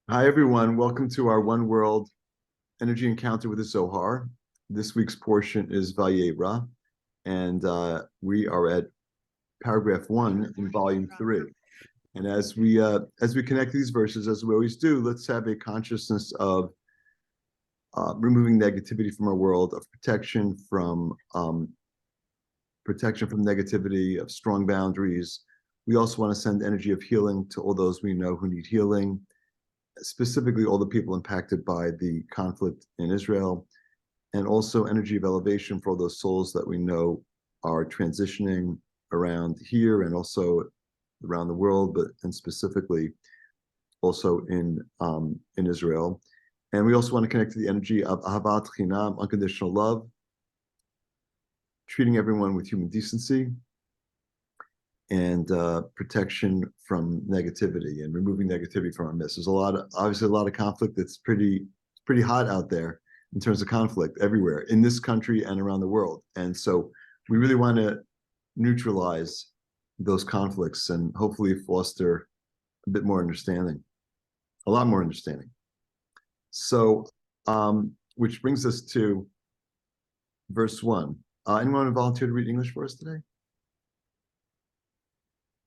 Hi, everyone. Welcome to our One World Energy Encounter with the Zohar. This week's portion is Vayera, and we are at paragraph 1 in volume 3. And as we connect these verses, as we always do, let's have a consciousness of removing negativity from our world, of protection from negativity, of strong boundaries. We also want to send energy of healing to all those we know who need healing, specifically all the people impacted by the conflict in Israel, and also energy of elevation for all those souls that we know are transitioning around here and also around the world, and specifically also in Israel. And we also want to connect to the energy of ahavat chinam, unconditional love, treating everyone with human decency, and protection from negativity and removing negativity from our midst. There's obviously a lot of conflict that's pretty hot out there in terms of conflict everywhere in this country and around the world. And so we really want to neutralize those conflicts and hopefully foster a bit more understanding, a lot more understanding. So, which brings us to verse 1. Anyone want to volunteer to read English for us today?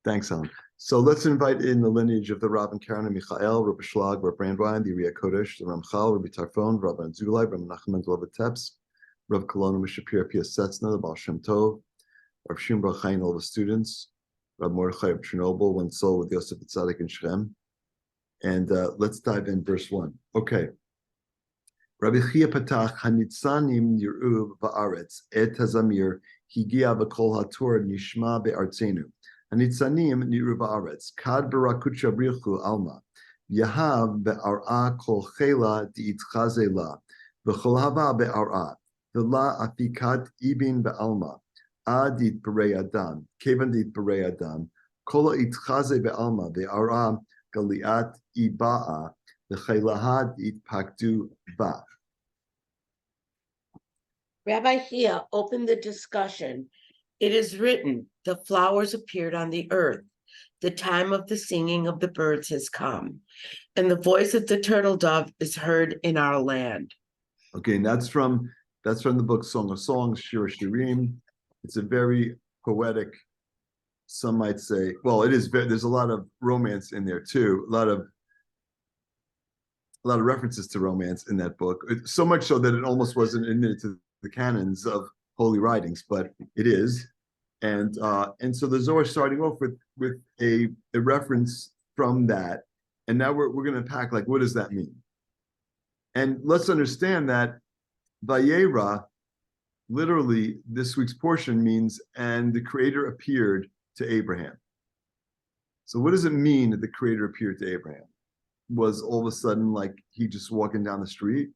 Thanks, Helen. So let's invite in the lineage of the Rav and Karen and Michael, Rabbi Schlag, Rabbi Brandwein, the Uriah Kodesh, the Ramchal, Rabbi Tarfon, Rabbi Anzulai, Rabbi Nachman Dlovit Teps, Rabbi Kolona Mishapir Pia Setzna, the Baal Shem Tov, Rabbi Shimon Bar Chaim, all the students, Rabbi Mordechai of Chernobyl, one soul with Yosef Tzadik and Shem. And let's dive in verse 1. Okay. Rabbi Chia Patach Hanitzanim Yiruv Ba'aretz Et Hazamir Higia B'Kol HaTor Nishma Be'artzenu. Hanitzanim Niru Ba'aretz Kad Barakut Shabrichu Alma Yahav Be'ar'a Kol Chela Di'itchazela V'Chol Hava Be'ar'a V'la Afikat Ibin Be'alma Adit B'rei Adam Kevan Dit B'rei Adam Kola Itchaze Be'alma Be'ar'a Galiat Iba'a V'Chelahad Itpaktu Ba. Rabbi Chia opened the discussion. It is written, the flowers appeared on the earth. The time of the singing of the birds has come, and the voice of the turtle dove is heard in our land. Okay, and that's from the book Song of Songs, Shir Shirim. It's a very poetic, some might say, well, it is there's a lot of romance in there too, a lot of references to romance in that book, so much so that it almost wasn't admitted to the canons of holy writings, but it is. And so the Zohar starting off with a reference from that, and now we're going to unpack, like, what does that mean? And let's understand that Vayera, literally this week's portion means, and the Creator appeared to Abraham. So what does it mean that the Creator appeared to Abraham? Was all of a sudden like he just walking down the street,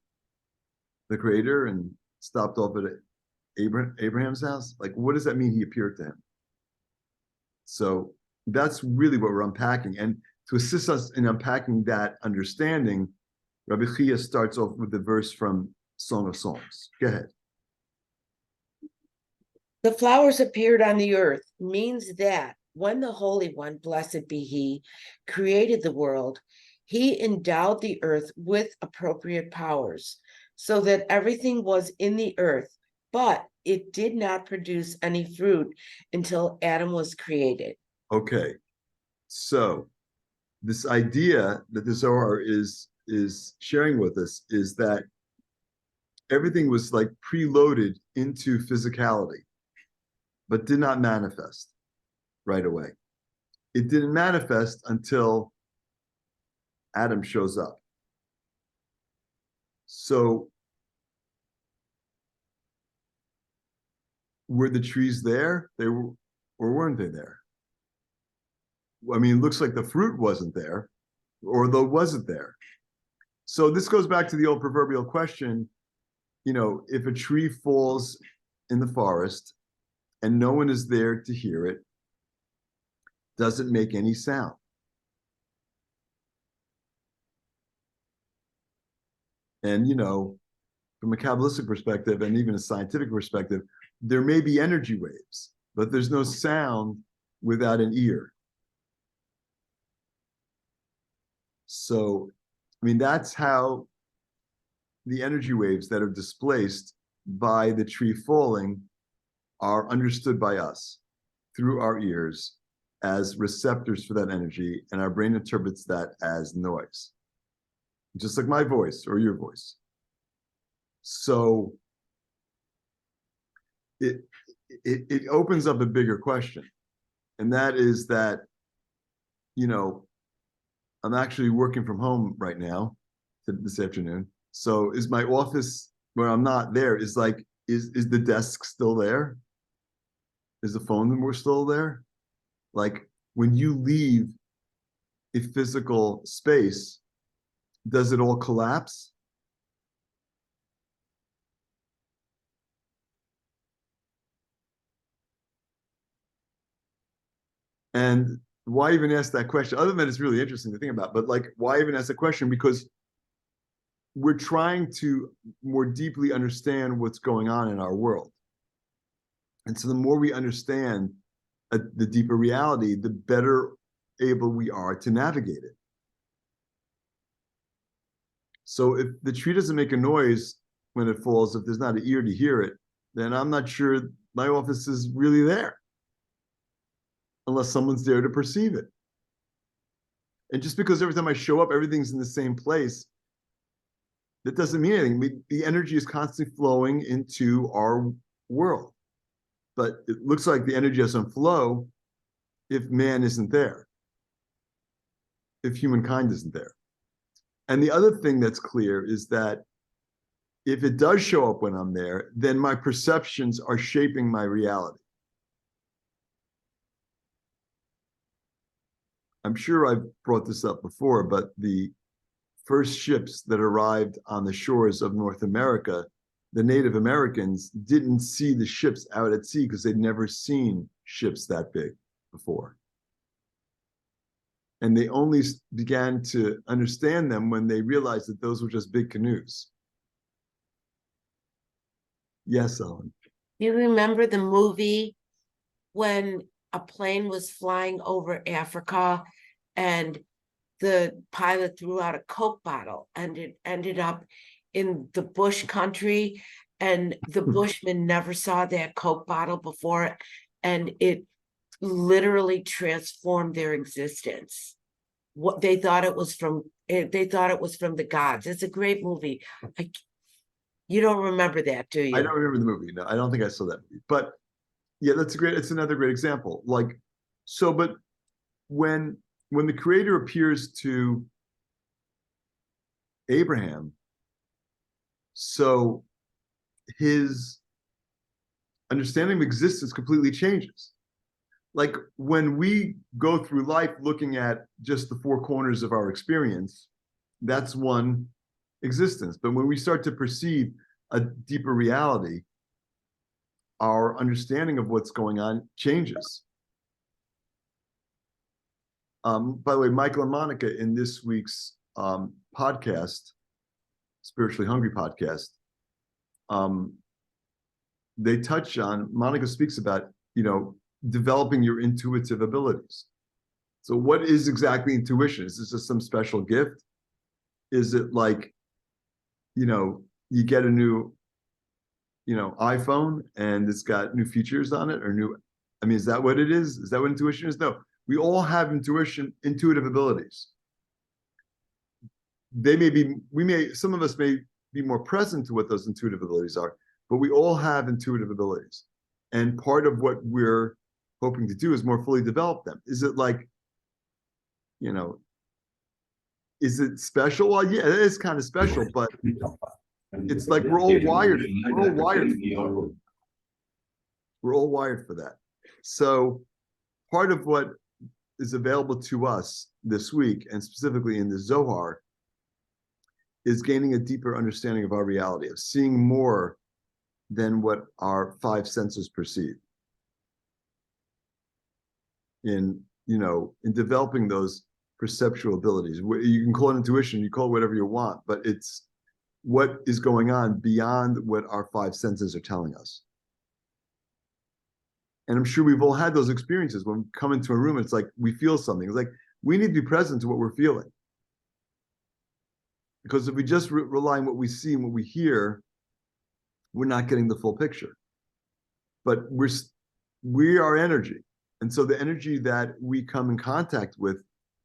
the Creator, and stopped off at Abraham's house? Like, what does that mean he appeared to him? So that's really what we're unpacking. And to assist us in unpacking that understanding, Rabbi Chia starts off with the verse from Song of Songs. Go ahead. The flowers appeared on the earth means that when the Holy One, blessed be He, created the world, He endowed the earth with appropriate powers so that everything was in the earth, but it did not produce any fruit until Adam was created. Okay, so this idea that the Zohar is sharing with us is that everything was like preloaded into physicality, but did not manifest right away. It didn't manifest until Adam shows up. So were the trees there? They were, or weren't they there? I mean, it looks like the fruit wasn't there, or though wasn't there. So this goes back to the old proverbial question, if a tree falls in the forest and no one is there to hear it, does it make any sound? And, from a Kabbalistic perspective and even a scientific perspective, there may be energy waves, but there's no sound without an ear. So I mean, that's how the energy waves that are displaced by the tree falling are understood by us through our ears as receptors for that energy, and our brain interprets that as noise, just like my voice or your voice. So it opens up a bigger question, and that is that, you know, I'm actually working from home right now this afternoon. So is my office where I'm not there is the desk still there? Is the phone still there? Like when you leave a physical space, does it all collapse? And why even ask that question? Other than it's really interesting to think about, but like, why even ask that question? Because we're trying to more deeply understand what's going on in our world. And so the more we understand the deeper reality, the better able we are to navigate it. So if the tree doesn't make a noise when it falls, if there's not an ear to hear it, then I'm not sure my office is really there, unless someone's there to perceive it. And just because every time I show up, everything's in the same place, that doesn't mean anything. The energy is constantly flowing into our world. But it looks like the energy doesn't flow if man isn't there, if humankind isn't there. And the other thing that's clear is that if it does show up when I'm there, then my perceptions are shaping my reality. I'm sure I've brought this up before, but the first ships that arrived on the shores of North America, the Native Americans didn't see the ships out at sea because they'd never seen ships that big before. And they only began to understand them when they realized that those were just big canoes. Yes, Ellen. You remember the movie when a plane was flying over Africa and the pilot threw out a Coke bottle and it ended up in the bush country, and the Bushmen never saw that Coke bottle before, and it literally transformed their existence. What they thought it was from the gods. It's a great movie. You don't remember that, do you? I don't remember the movie. No, I don't think I saw that movie. But yeah, it's another great example. Like, so, but when the creator appears to Abraham, so his understanding of existence completely changes. Like when we go through life looking at just the four corners of our experience, that's one existence. But when we start to perceive a deeper reality, our understanding of what's going on changes. By the way, Michael and Monica in this week's podcast, Spiritually Hungry podcast, they touch on, Monica speaks about, developing your intuitive abilities. So what is exactly intuition? Is this just some special gift? Is it like, you get a new, iPhone and it's got new features on it, or is that what it is? Is that what intuition is? No, we all have intuitive abilities. Some of us may be more present to what those intuitive abilities are, but we all have intuitive abilities. And part of what we're hoping to do is more fully develop them. Is it like, is it special? Well, yeah, it is kind of special, but it's like we're all wired. We're all wired for that. So part of what is available to us this week, and specifically in the Zohar, is gaining a deeper understanding of our reality, of seeing more than what our five senses perceive. In developing those perceptual abilities. You can call it intuition, you call it whatever you want, but it's what is going on beyond what our five senses are telling us. And I'm sure we've all had those experiences when we come into a room, it's like we feel something. It's like we need to be present to what we're feeling. Because if we just rely on what we see and what we hear, we're not getting the full picture. But we are energy. And so the energy that we come in contact with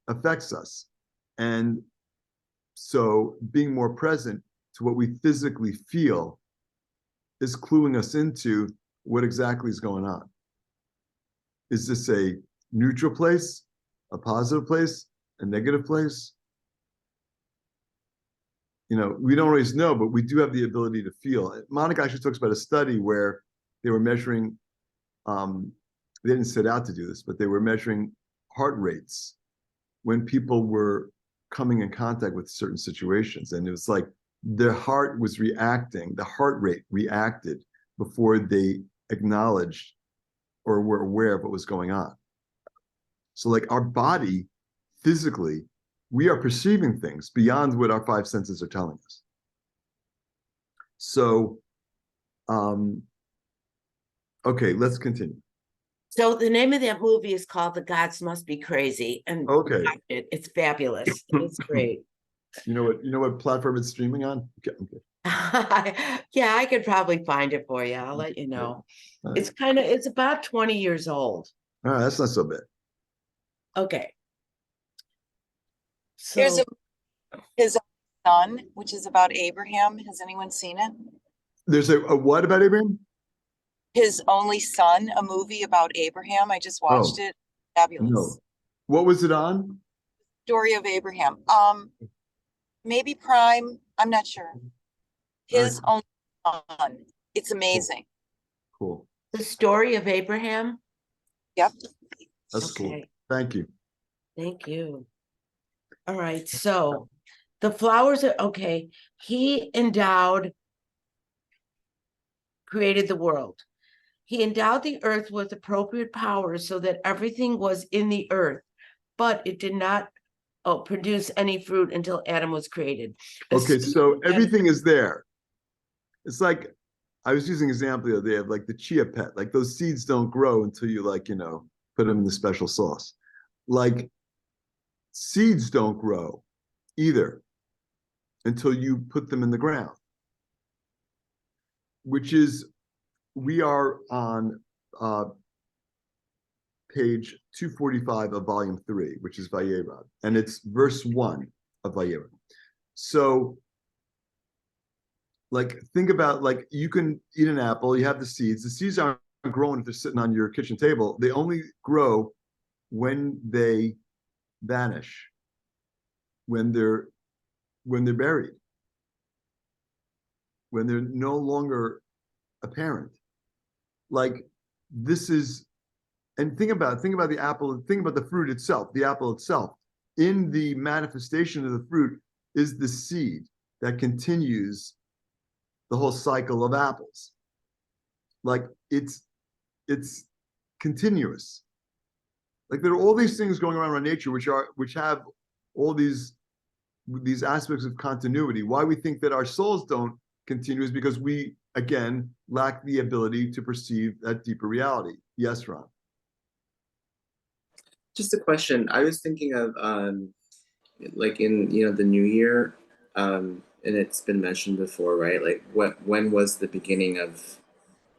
affects us. And so being more present to what we physically feel is cluing us into what exactly is going on. Is this a neutral place, a positive place, a negative place? You know, we don't always know, but we do have the ability to feel. Monica actually talks about a study where they were measuring, they didn't set out to do this, but they were measuring heart rates when people were coming in contact with certain situations. And it was like their heart was reacting, the heart rate reacted before they acknowledged or were aware of what was going on. So like our body, physically, we are perceiving things beyond what our five senses are telling us. So, okay, let's continue. So the name of that movie is called The Gods Must Be Crazy, and Okay. watch it. It's fabulous. It's great. You know what platform it's streaming on? Okay. Yeah, I could probably find it for you. I'll let you know. Right. It's about 20 years old. All right, that's not so bad. Okay. There's So his son, which is about Abraham. Has anyone seen it? There's a what about Abraham? His Only Son, a movie about Abraham. I just watched it. Fabulous. No. What was it on? Story of Abraham. Maybe Prime. I'm not sure. His Only Son. It's amazing. Cool. the story of Abraham. Yep. That's cool. Okay. Thank you. Thank you. All right. So the flowers are okay. He created the world. He endowed the earth with appropriate powers so that everything was in the earth, but it did not produce any fruit until Adam was created. Okay, so everything is there. It's like I was using an example the other day of like the chia pet. Like those seeds don't grow until you like, put them in the special sauce. Like seeds don't grow either until you put them in the ground, which is, we are on page 245 of volume 3, which is Vayera, and it's verse 1 of Vayera. So like, think about, like, you can eat an apple, you have the seeds aren't growing if they're sitting on your kitchen table. They only grow when they vanish, when they're buried, when they're no longer apparent. Like, this is, and think about the apple, think about the fruit itself, the apple itself. In the manifestation of the fruit is the seed that continues the whole cycle of apples. Like, it's continuous. Like, there are all these things going around in nature which have all these aspects of continuity. Why we think that our souls don't continue is because we, again, lack the ability to perceive that deeper reality. Yes, Ron. Just a question. I was thinking of like in the new year, and it's been mentioned before, right? Like when was the beginning of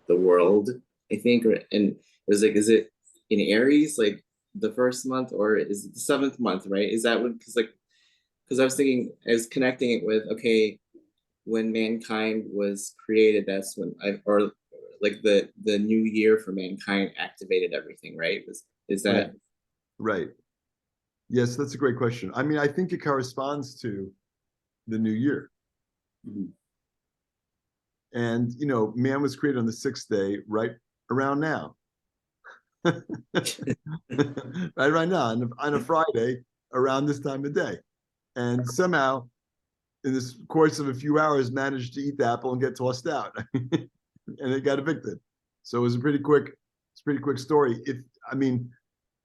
the world? I think, and it was like, is it in Aries, like the first month, or is it the 7th month, right? Is that what? Because I was thinking, I was connecting it with, okay, when mankind was created, that's when or like the new year for mankind activated everything, right? Is that right? Yes, that's a great question. I mean, I think it corresponds to the new year. Mhm. And man was created on the 6th day, right around now. right now, on a Friday, around this time of day. And somehow, in this course of a few hours, managed to eat the apple and get tossed out. And it got evicted. So it was a pretty quick story.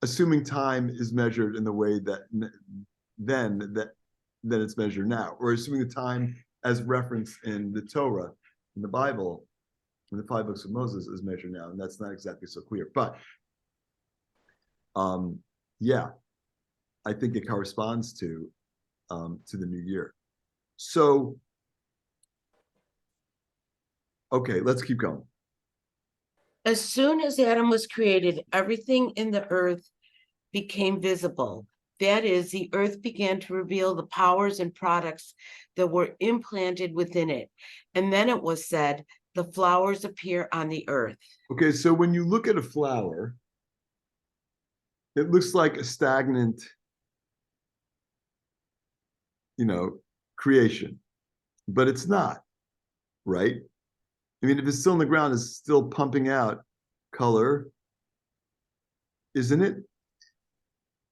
Assuming time is measured in the way that then it's measured now, or assuming the time as referenced in the Torah, in the Bible, in the 5 books of Moses, is measured now, and that's not exactly so clear. But yeah, I think it corresponds to the new year. So, okay, let's keep going. As soon as Adam was created, everything in the earth became visible. That is, the earth began to reveal the powers and products that were implanted within it. And then it was said, the flowers appear on the earth. Okay, so when you look at a flower, it looks like a stagnant, creation, but it's not, right? I mean, if it's still in the ground, it's still pumping out color, isn't it?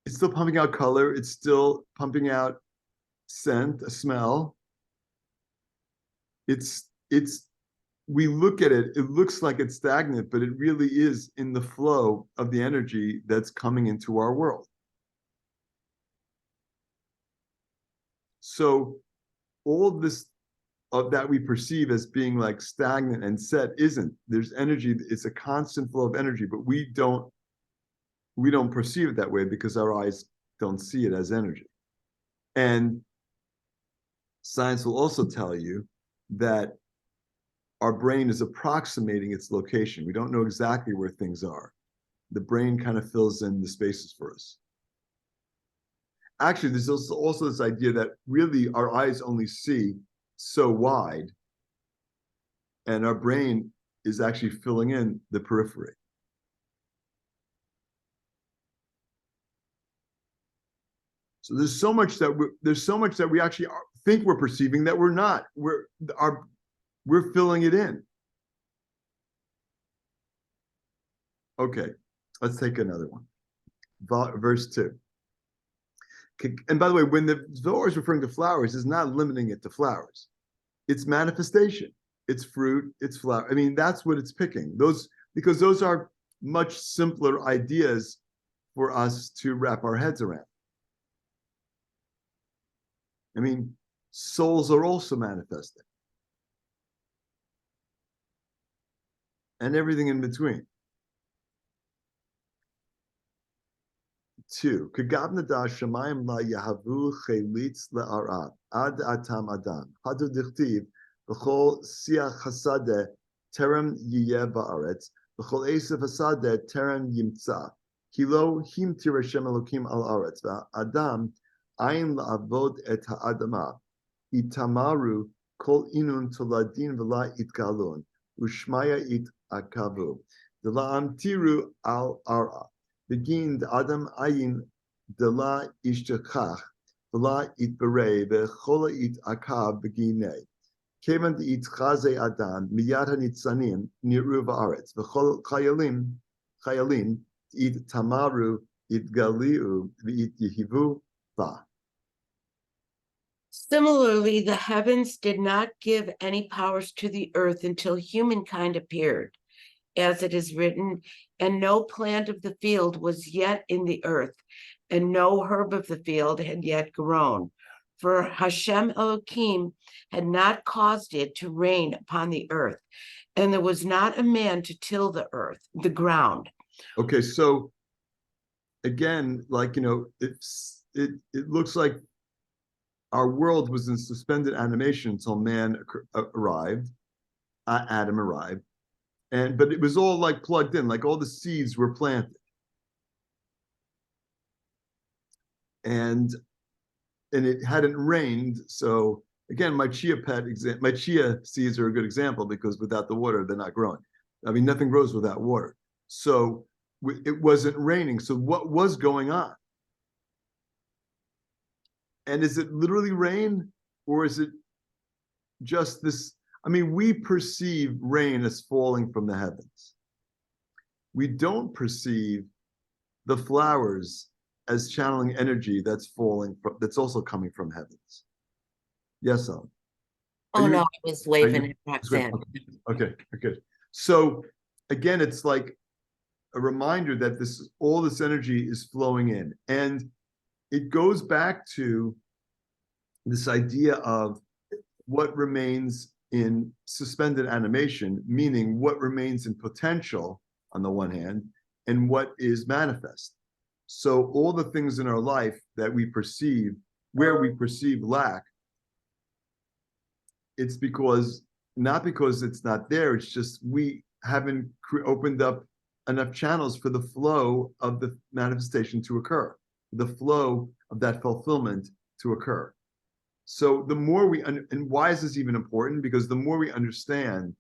It's still pumping out color. It's still pumping out scent, a smell. We look at it, it looks like it's stagnant, but it really is in the flow of the energy that's coming into our world. So all this that we perceive as being like stagnant and set isn't. There's energy, it's a constant flow of energy, but we don't perceive it that way because our eyes don't see it as energy. And science will also tell you that our brain is approximating its location. We don't know exactly where things are. The brain kind of fills in the spaces for us. Actually, there's also this idea that really our eyes only see so wide, and our brain is actually filling in the periphery. So there's so much that we actually think we're perceiving that we're not. We're filling it in. Okay, let's take another one. Verse 2. And by the way, when the Zohar is referring to flowers, it's not limiting it to flowers. It's manifestation. It's fruit, it's flower. I mean, that's what it's picking. Because those are much simpler ideas for us to wrap our heads around. I mean, souls are also manifesting. And everything in between. 2. Kagabnada shamayim la yahavu chelitz le'arav ad atam adam. Hadu dichtiv v'chol siach hasadeh terem yiyeh ba'aretz v'chol esef hasadeh terem yimtza. Kilo himtir Hashem Elokim al aretz v'adam ayin la'avod et ha'adama itamaru kol inun toladin v'la itgalun ushmaya it akavu v'la'am tiru al ara. Begin the Adam ayin de la ishtakach, la itbere, vechola it akab begine. Kevan de it chaze Adam, miyad hanitzanim, niru va'aretz, vechol chayalim, it tamaru, it galiu, it yehivu va. Similarly, the heavens did not give any powers to the earth until humankind appeared. As it is written, and no plant of the field was yet in the earth, and no herb of the field had yet grown. For Hashem Elohim had not caused it to rain upon the earth, and there was not a man to till the earth, the ground. Okay, so again, it looks like our world was in suspended animation until man arrived, Adam arrived. But it was all like plugged in, like all the seeds were planted. And it hadn't rained. So again, my chia seeds are a good example because without the water, they're not growing. I mean, nothing grows without water. So it wasn't raining. So what was going on? And is it literally rain, or is it just this? I mean, we perceive rain as falling from the heavens. We don't perceive the flowers as channeling energy that's also coming from heavens. Yes, Ellen? Oh, no, I was waving at Roxanne. Okay. So again, it's like a reminder that all this energy is flowing in. And it goes back to this idea of what remains in suspended animation, meaning what remains in potential on the one hand, and what is manifest. So all the things in our life that we perceive, where we perceive lack, it's not because it's not there, it's just we haven't opened up enough channels for the flow of the manifestation to occur, the flow of that fulfillment to occur. So the more we, and why is this even important? Because the more we understand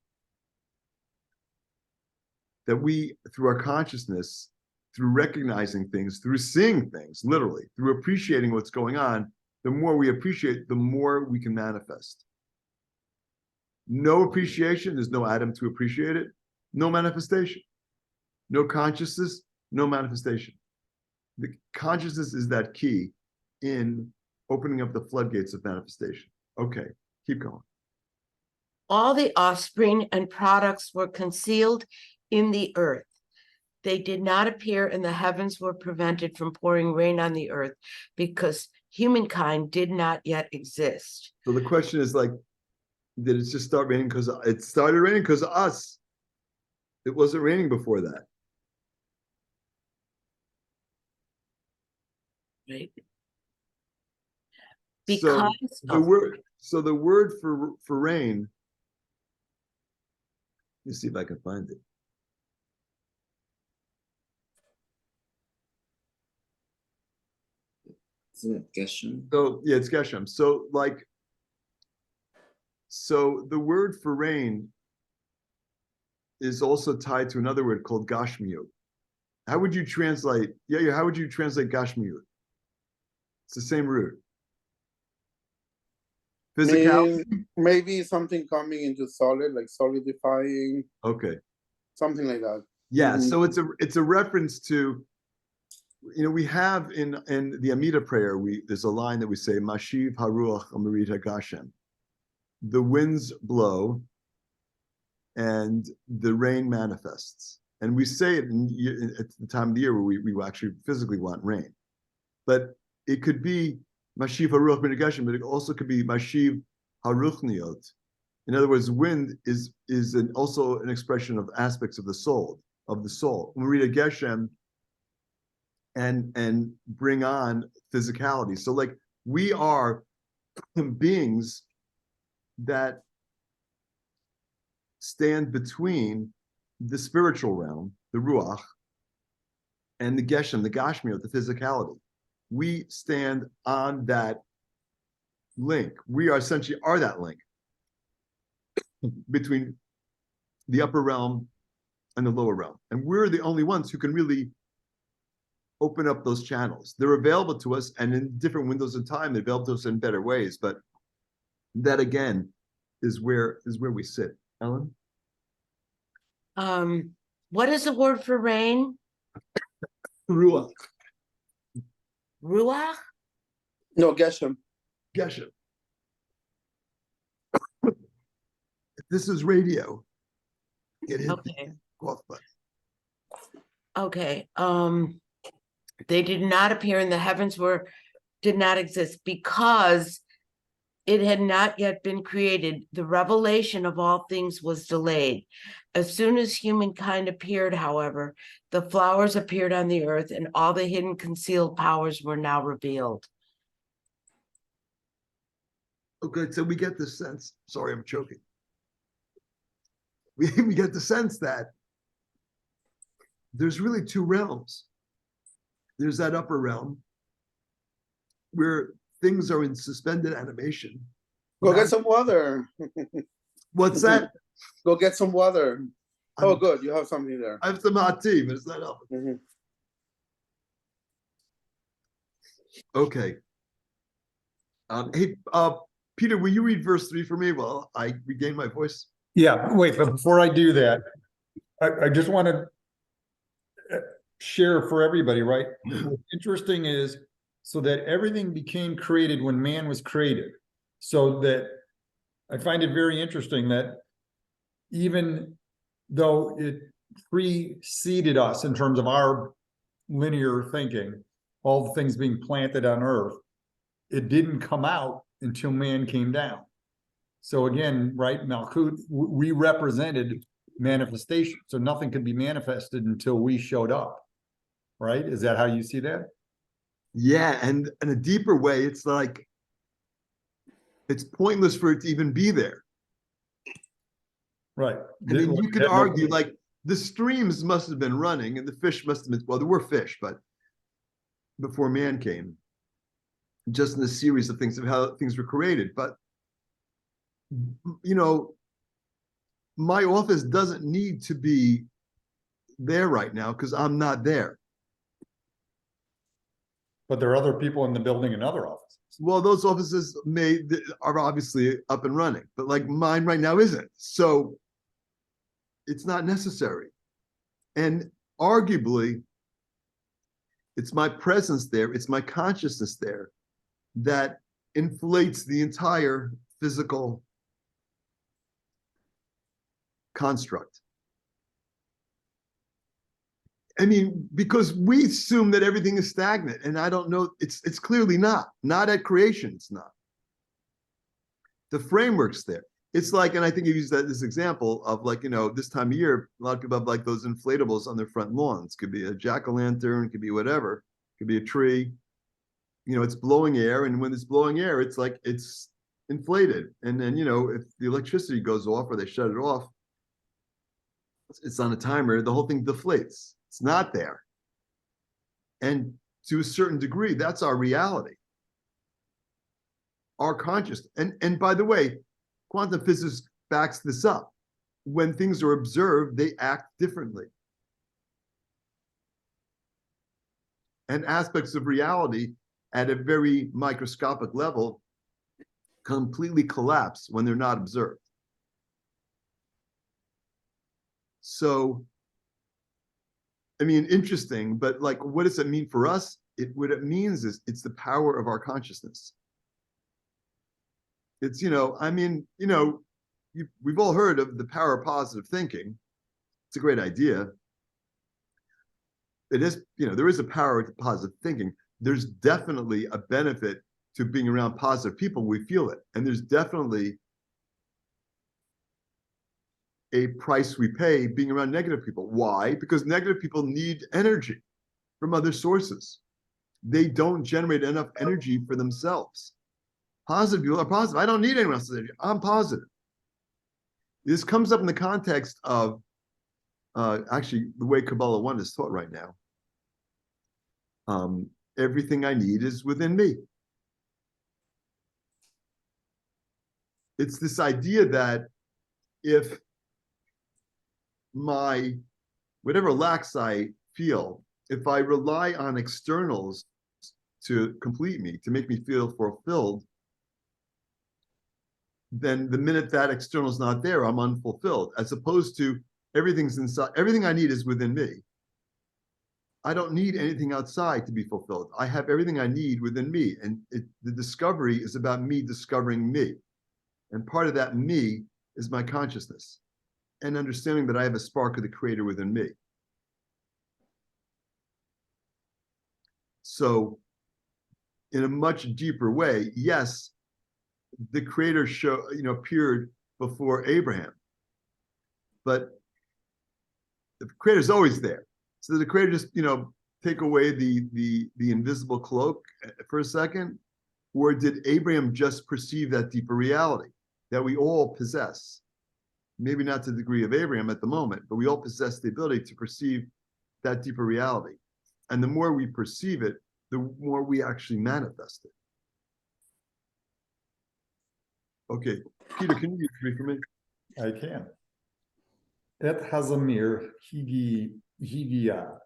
that we, through our consciousness, through recognizing things, through seeing things, literally, through appreciating what's going on, the more we appreciate, the more we can manifest. No appreciation, there's no Adam to appreciate it, no manifestation. No consciousness, no manifestation. The consciousness is that key in opening up the floodgates of manifestation. Okay, keep going. All the offspring and products were concealed in the earth. They did not appear, and the heavens were prevented from pouring rain on the earth because humankind did not yet exist. So the question is like, did it just start raining because it started raining because of us? It wasn't raining before that. Right. So Because the word for rain, let me see if I can find it. Isn't it Geshem? So yeah, it's Geshem. So the word for rain is also tied to another word called Gashmiut. How would you translate? Yeah, how would you translate Gashmiut? It's the same root. Physicality. Maybe something coming into solid, like solidifying, Okay. something like that. Yeah. Mhm. So it's a reference to, we have in the Amida prayer, there's a line that we say, Mashiv Haruach Amarit Hagashem. The winds blow and the rain manifests. And we say it at the time of the year where we actually physically want rain. But it could be Mashiv Haruach Amarit Hagashem, but it also could be Mashiv Haruchniot. In other words, wind is also an expression of aspects of the soul, Amarit Hagashem, and bring on physicality. So like we are beings that stand between the spiritual realm, the Ruach, and the Geshem, the Gashmiot, the physicality. We stand on that link. We are essentially that link between the upper realm and the lower realm. And we're the only ones who can really open up those channels. They're available to us, and in different windows of time, they're available to us in better ways. But that again is where we sit. Ellen? What is the word for rain? Ruach. Ruach? No, Geshem. Geshem. This is radio. It hit Okay. the off button. Okay. They did not appear, and the heavens did not exist because it had not yet been created. The revelation of all things was delayed. As soon as humankind appeared, however, the flowers appeared on the earth, and all the hidden concealed powers were now revealed. Okay, so we get the sense. Sorry, I'm choking. We get the sense that there's really two realms. There's that upper realm where things are in suspended animation. Go get some water. What's that? Go get some water. Oh, good. You have something there. I have some hot tea, but it's not helping. Mhm. Okay. Hey, Peter, will you read verse 3 for me while I regain my voice? Yeah, wait, but before I do that, I just want to share for everybody, right? What's interesting is, so that everything became created when man was created. So that I find it very interesting that even though it preceded us in terms of our linear thinking, all the things being planted on earth, it didn't come out until man came down. So again, right, Malkut, we represented manifestation. So nothing could be manifested until we showed up, right? Is that how you see that? Yeah, and in a deeper way, it's like, it's pointless for it to even be there. Right. I mean, you could Had no argue meaning. like the streams must have been running and the fish must have been, well, there were fish, but before man came, just in a series of things of how things were created. But, you know, my office doesn't need to be there right now because I'm not there. But there are other people in the building in other offices. Well, those offices are obviously up and running, but like mine right now isn't. So it's not necessary. And arguably, it's my presence there, it's my consciousness there that inflates the entire physical construct. I mean, because we assume that everything is stagnant, and I don't know, it's clearly not. Not at creation, it's not. The framework's there. It's like, and I think you used this example of like, you know, this time of year, a lot of people have like those inflatables on their front lawns. Could be a jack-o'-lantern, could be whatever, could be a tree. You know, it's blowing air, and when it's blowing air, it's like it's inflated. And then, you know, if the electricity goes off or they shut it off, it's on a timer, the whole thing deflates. It's not there. And to a certain degree, that's our reality. Our conscious. And by the way, quantum physics backs this up. When things are observed, they act differently. And aspects of reality at a very microscopic level completely collapse when they're not observed. So, I mean, interesting, but like, what does it mean for us? What it means is it's the power of our consciousness. It's, you know, I mean, you know, we've all heard of the power of positive thinking. It's a great idea. It is, you know, there is a power to positive thinking. There's definitely a benefit to being around positive people. We feel it. And there's definitely a price we pay being around negative people. Why? Because negative people need energy from other sources. They don't generate enough energy for themselves. Positive people are positive. I don't need anyone else's energy. I'm positive. This comes up in the context of actually the way Kabbalah 1 is taught right now. Everything I need is within me. It's this idea that if my whatever lacks I feel, if I rely on externals to complete me, to make me feel fulfilled, then the minute that external is not there, I'm unfulfilled, as opposed to everything's inside, everything I need is within me. I don't need anything outside to be fulfilled. I have everything I need within me. And the discovery is about me discovering me. And part of that me is my consciousness and understanding that I have a spark of the creator within me. So in a much deeper way, yes, the creator appeared before Abraham, but the creator's always there. So the creator just, take away the invisible cloak for a second, or did Abraham just perceive that deeper reality that we all possess? Maybe not to the degree of Abraham at the moment, but we all possess the ability to perceive that deeper reality. And the more we perceive it, the more we actually manifest it. Okay, Peter, can you read for me? I can. Et hazamir higia,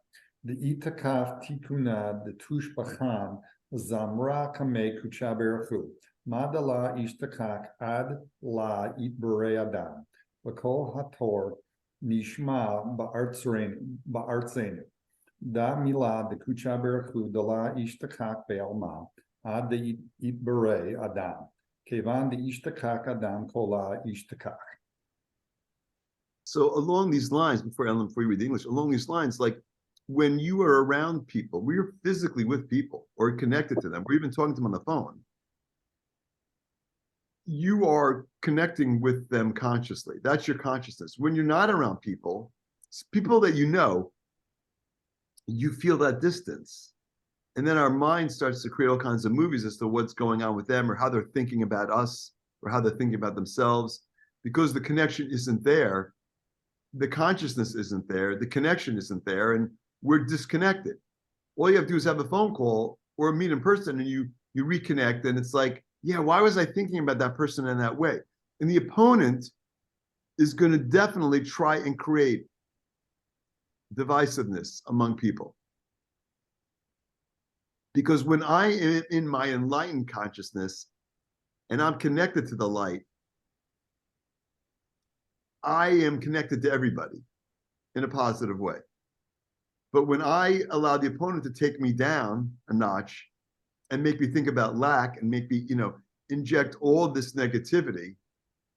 the itakaf tikuna, the tushbachan, zamra kame kuchaberchu, madala ishtakak ad la itbere adam, vakol hator nishma ba'artzenu, da mila the kuchaberchu de la ishtakak be'alma, ad the itbere adam. Kevan the ishtakak adam kola ishtakak. So along these lines, before you read the English, along these lines, like when you are around people, we're physically with people or connected to them, or even talking to them on the phone, you are connecting with them consciously. That's your consciousness. When you're not around people that you feel that distance. And then our mind starts to create all kinds of movies as to what's going on with them or how they're thinking about us or how they're thinking about themselves. because the connection isn't there, the consciousness isn't there, the connection isn't there, and we're disconnected. All you have to do is have a phone call or meet in person, and you reconnect, and it's like, yeah, why was I thinking about that person in that way? And the opponent is going to definitely try and create divisiveness among people. Because when I am in my enlightened consciousness and I'm connected to the light, I am connected to everybody in a positive way. But when I allow the opponent to take me down a notch and make me think about lack and make me, inject all this negativity,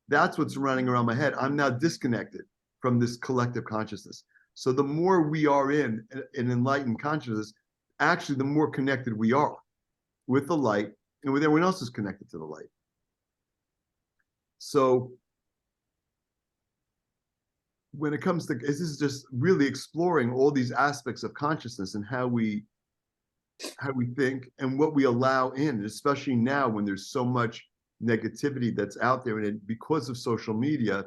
that's what's running around my head. I'm now disconnected from this collective consciousness. So the more we are in an enlightened consciousness, actually the more connected we are with the light and with everyone else is connected to the light. So when it comes to, this is just really exploring all these aspects of consciousness and how we think and what we allow in, especially now when there's so much negativity that's out there, and because of social media,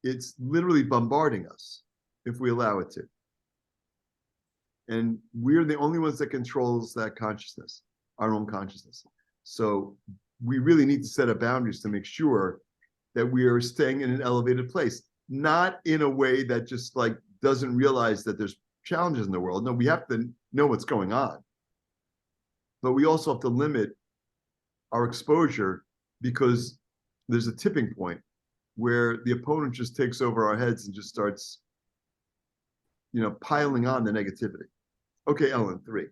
it's literally bombarding us if we allow it to. And we're the only ones that controls that consciousness, our own consciousness. So we really need to set up boundaries to make sure that we are staying in an elevated place, not in a way that just like doesn't realize that there's challenges in the world. No, we have to know what's going on. But we also have to limit our exposure, because there's a tipping point where the opponent just takes over our heads and just starts, piling on the negativity. Okay, Ellen, 3.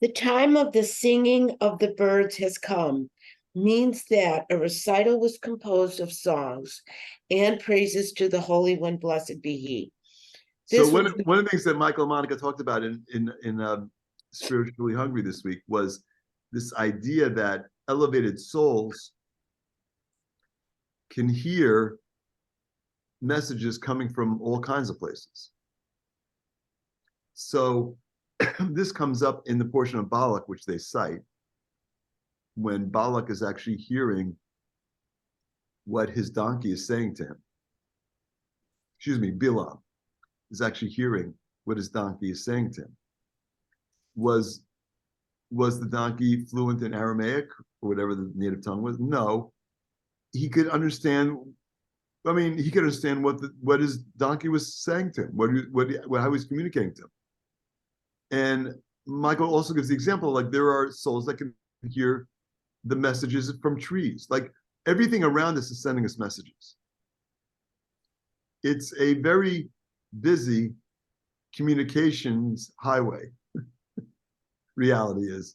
The time of the singing of the birds has come means that a recital was composed of songs and praises to the Holy One, blessed be He. So one of the things that Michael and Monica talked about in Spiritually Hungry this week was this idea that elevated souls can hear messages coming from all kinds of places. So this comes up in the portion of Balak, which they cite, when Balak is actually hearing what his donkey is saying to him. Excuse me, Bilam is actually hearing what his donkey is saying to him. Was the donkey fluent in Aramaic or whatever the native tongue was? No. He could understand. I mean, he could understand what his donkey was saying to him, how he was communicating to him. And Michael also gives the example, like there are souls that can hear the messages from trees. Like everything around us is sending us messages. It's a very busy communications highway. Reality is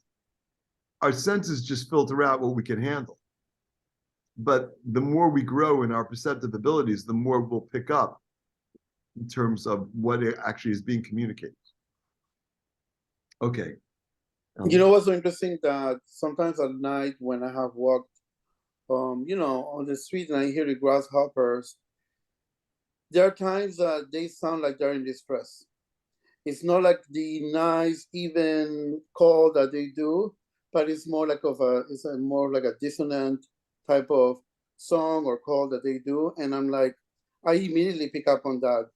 our senses just filter out what we can handle. But the more we grow in our perceptive abilities, the more we'll pick up in terms of what it actually is being communicated. Okay. You know what's so interesting? That sometimes at night when I have walked, on the street and I hear the grasshoppers, there are times that they sound like they're in distress. It's not like the nice, even call that they do, but it's more like more like a dissonant type of song or call that they do. And I'm like, I immediately pick up on that.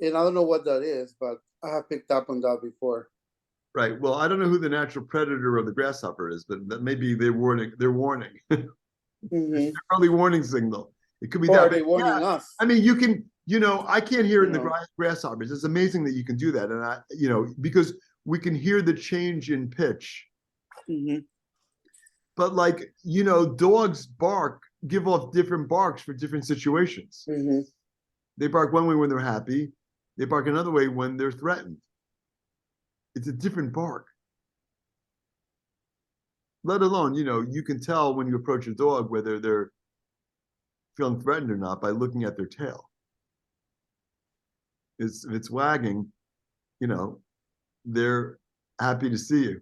And I don't know what that is, but I have picked up on that before. Right. Well, I don't know who the natural predator of the grasshopper is, but that may be their warning. Mm-hmm. Early warning signal. It could be Or that. are they warning us? I mean, you can, I can't hear it in the grasshoppers. It's amazing that you can do that. And because we can hear the change in pitch. Mm-hmm. But like, dogs give off different barks for different situations. Mm-hmm. They bark one way when they're happy. They bark another way when they're threatened. It's a different bark. Let alone, you can tell when you approach a dog whether they're feeling threatened or not by looking at their tail. If it's wagging, they're happy to see you.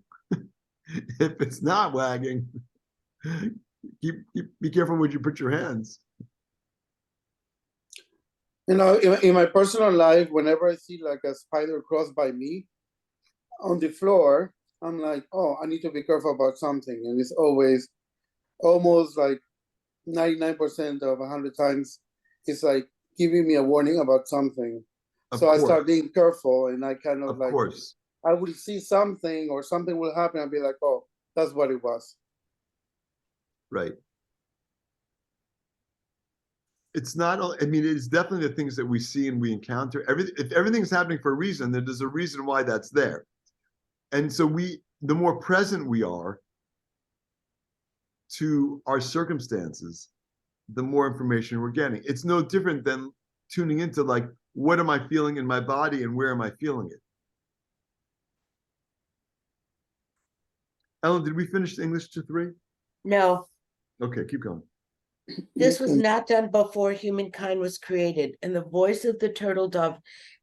If it's not wagging, be careful where you put your hands. In my personal life, whenever I see like a spider cross by me on the floor, I'm like, oh, I need to be careful about something. And it's always almost like 99% of 100 times, it's like giving me a warning about something. Of So I course. start being careful, and I kind of Of like, course. I will see something or something will happen. I'll be like, oh, that's what it was. Right. It's not, I mean, it's definitely the things that we see and we encounter. If everything's happening for a reason, then there's a reason why that's there. And so the more present we are to our circumstances, the more information we're getting. It's no different than tuning into like, what am I feeling in my body and where am I feeling it? Ellen, did we finish English to 3? No, Okay, keep going. this was not done before humankind was created, and the voice of the turtle dove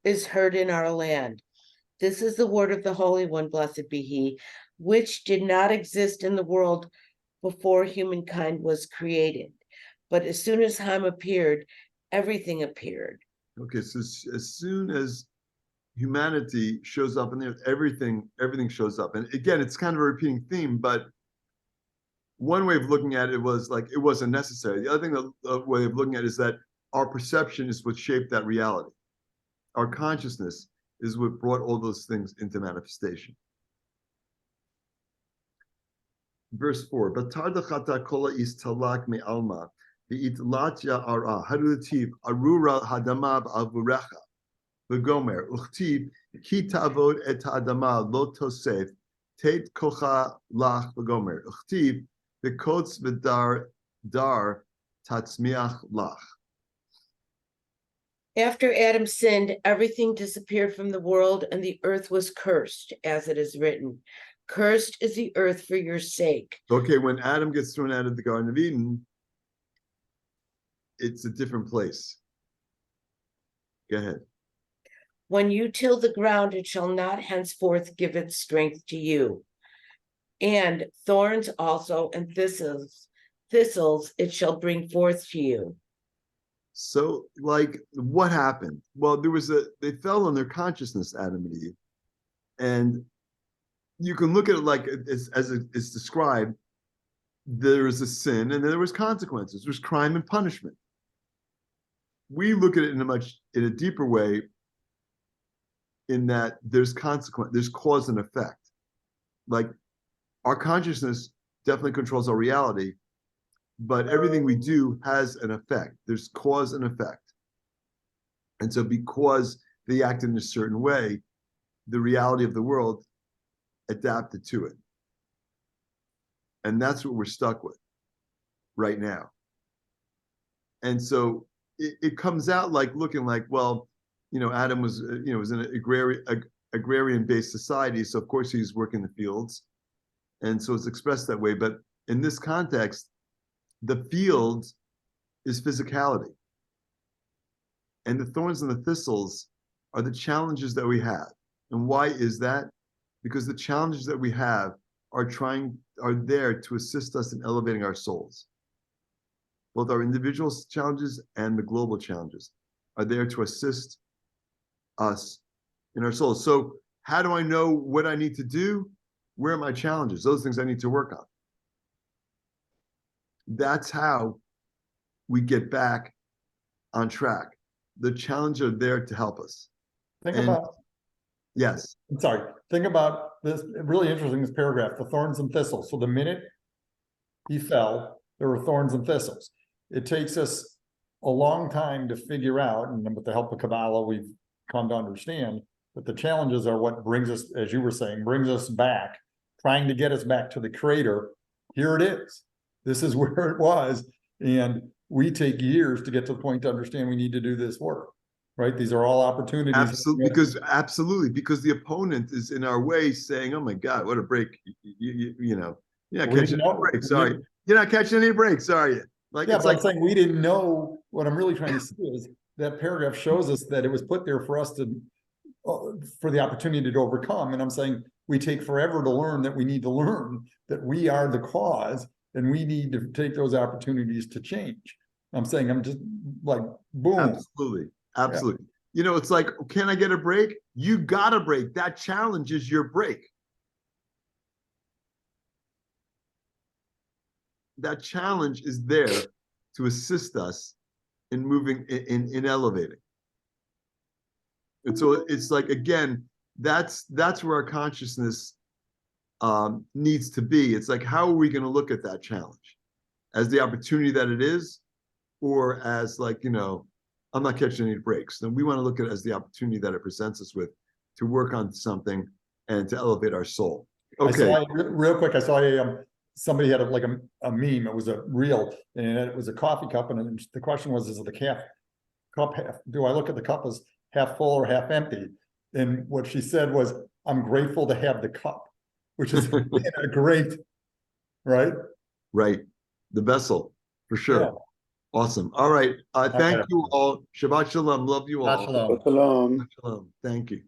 is heard in our land. This is the word of the Holy One, blessed be he, which did not exist in the world before humankind was created. But as soon as Ham appeared, everything appeared. Okay, so as soon as humanity shows up in the earth, everything shows up. And again, it's kind of a repeating theme, but one way of looking at it was like it wasn't necessary. The other thing, the way of looking at it is that our perception is what shaped that reality. Our consciousness is what brought all those things into manifestation. Verse 4, Batar dechata kola is talak me alma, v'itlatya ara, harutiv, arura hadama avurecha, v'gomer, uchtiv, ki ta'avod et ha'adama lo tosef, tet kocha lach v'gomer, uchtiv, v'kotz v'dar dar tatzmiach lach. After Adam sinned, everything disappeared from the world, and the earth was cursed, as it is written. Cursed is the earth for your sake. Okay, when Adam gets thrown out of the Garden of Eden, it's a different place. Go ahead. When you till the ground, it shall not henceforth give its strength to you. And thorns also and thistles it shall bring forth to you. So, like, what happened? Well, they fell on their consciousness, Adam and Eve. And you can look at it like as it's described, there is a sin and then there was consequences. There's crime and punishment. We look at it in a deeper way, in that there's consequence, there's cause and effect. Like, our consciousness definitely controls our reality, but everything we do has an effect. There's cause and effect. And so because they act in a certain way, the reality of the world adapted to it. And that's what we're stuck with right now. And so it comes out like looking like, well, Adam was, was in an agrarian-based society. So of course he's working the fields. And so it's expressed that way. But in this context, the field is physicality. And the thorns and the thistles are the challenges that we have. And why is that? Because the challenges that we have are there to assist us in elevating our souls. Both our individual challenges and the global challenges are there to assist us in our souls. So how do I know what I need to do? Where are my challenges? Those things I need to work on. That's how we get back on track. The challenges are there to help us. Yes. I'm sorry. Think about this, really interesting, this paragraph, the thorns and thistles. So the minute he fell, there were thorns and thistles. It takes us a long time to figure out, and with the help of Kabbalah, we've come to understand that the challenges are what brings us, as you were saying, brings us back, trying to get us back to the Creator. Here it is. This is where it was. And we take years to get to the point to understand we need to do this work. Right? These are all opportunities. Absolutely, because the opponent is in our way saying, oh my God, what a break. You're not catching any breaks, are you? You're not catching any breaks, are you? I'm saying we didn't know. What I'm really trying to say is that paragraph shows us that it was put there for us for the opportunity to overcome. And I'm saying we take forever to learn that we need to learn that we are the cause and we need to take those opportunities to change. I'm saying I'm just like, boom. Absolutely. Yeah. It's like, can I get a break? You got a break. That challenge is your break. That challenge is there to assist us in moving, in elevating. And so it's like, again, that's where our consciousness needs to be. It's like, how are we going to look at that challenge? As the opportunity that it is, or as like, you know, I'm not catching any breaks. Then we want to look at it as the opportunity that it presents us with to work on something and to elevate our soul. Okay. Real quick, I saw somebody had like a meme. It was a reel, and it was a coffee cup, and the question was, is it the cup half? Do I look at the cup as half full or half empty? And what she said was, I'm grateful to have the cup, which is a great, right? Right. The vessel, for sure. Yeah. Awesome. All right. Thank you all. Shabbat shalom. Love you all. Shalom. Shalom. Shalom. Thank you.